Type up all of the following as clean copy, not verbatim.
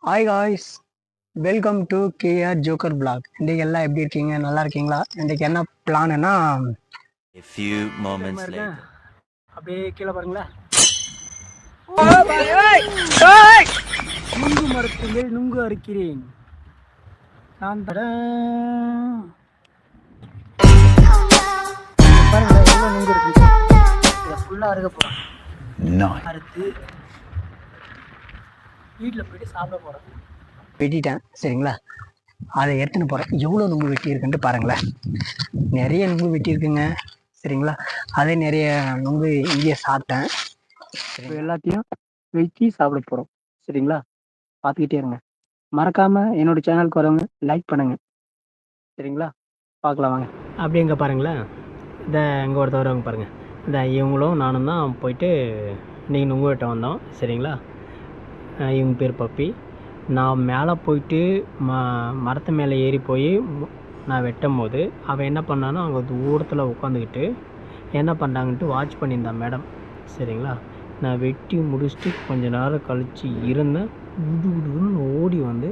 Hi guys, welcome to KR joker blog. இன்றைக்கி எல்லாம் எப்படி இருக்கீங்க? நல்லா இருக்கீங்களா? இன்றைக்கி என்ன பிளான்னா அப்படியே கீழே பாருங்களேன். நுங்கு மரத்து மேல் நுங்கு அறுக்கிறேன். நான் பாருங்களேன் எவ்வளோ நுங்கு இருக்கு. இதை ஃபுல்லாக அறுக்க போகிறேன். அறுத்து வீட்டில் போயிட்டு சாப்பிட போகிறேன். வெட்டிட்டேன் சரிங்களா. அதை எடுத்துன்னு போகிறேன். எவ்வளோ நுங்கு வெட்டியிருக்குன்ட்டு பாருங்களேன். நிறைய நுங்கு வெட்டியிருக்குங்க சரிங்களா. அதே நிறைய நுங்கு இங்கேயே சாப்பிட்டேன். இப்போ எல்லாத்தையும் வெட்டி சாப்பிட போகிறோம் சரிங்களா. பார்த்துக்கிட்டே இருங்க. மறக்காமல் என்னோட சேனலுக்கு வரவங்க லைக் பண்ணுங்கள் சரிங்களா. பார்க்கலாம் வாங்க. அப்படி இங்கே பாருங்களேன். இந்த இங்கே ஒருத்தர் வரவங்க பாருங்கள். இந்த இவங்களும் நானும் தான் போயிட்டு இன்றைக்கி நுங்கு வெட்ட வந்தோம் சரிங்களா. இவங்க பேர் பப்பி. நான் மேலே போயிட்டு மரத்து மேலே ஏறி போய் நான் வெட்டும் போது அவன் என்ன பண்ணானோ அங்கே தூரத்தில் உட்காந்துக்கிட்டு என்ன பண்ணுறாங்கன்ட்டு வாட்ச் பண்ணியிருந்தான் மேடம் சரிங்களா. நான் வெட்டி முடிச்சுட்டு கொஞ்சம் நேரம் கழித்து இருந்தேன். விடுன்னு ஓடி வந்து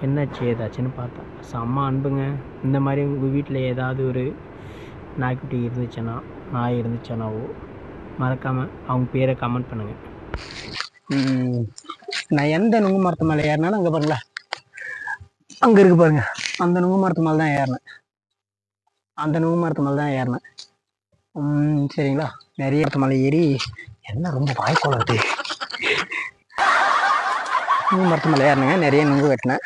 என்னாச்சு ஏதாச்சுன்னு பார்த்தேன். செம்ம அன்புங்க. இந்த மாதிரி உங்கள் வீட்டில் ஏதாவது ஒரு நாய்க்குட்டி இருந்துச்சுன்னா நாய் இருந்துச்சுன்னாவோ மறக்காமல் அவங்க பேரை கமெண்ட் பண்ணுங்கள். நான் எந்த நுங்கு மரத்து மேலே ஏறினாலும் அங்கே பாருங்களா, அங்கே இருக்கு பாருங்க. அந்த நுங்கு மரத்து மேலே தான் ஏறினேன். அந்த நுங்கு மரத்து மேலே தான் ஏறினேன் சரிங்களா. நிறைய மரத்து மேலே ஏறி என்ன ரொம்ப வாய்க்கோளது. நுங்கு மரத்து மேலே ஏறினேங்க. நிறைய நுங்கு வெட்டினேன்.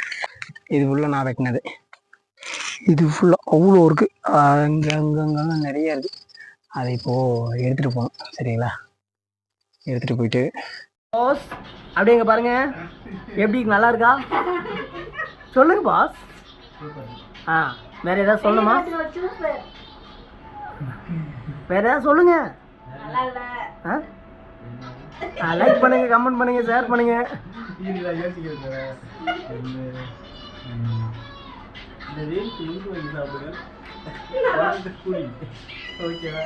இது ஃபுல்லாக நான் வெட்டினது. இது ஃபுல்லாக அவ்வளோ இருக்குது. அங்கங்கே நிறைய இருக்குது. அதை இப்போது எடுத்துகிட்டு போகணும் சரிங்களா. எடுத்துகிட்டு போயிட்டு பாஸ் அப்படிங்க பாருங்க எப்படி நல்லா இருக்கா சொல்லுங்க பாஸ். வேற ஏதாவது சொல்லணுமா? வேற ஏதாவது சொல்லுங்க. லைக் பண்ணுங்க, கமெண்ட் பண்ணுங்க, ஷேர் பண்ணுங்க. ஓகேவா?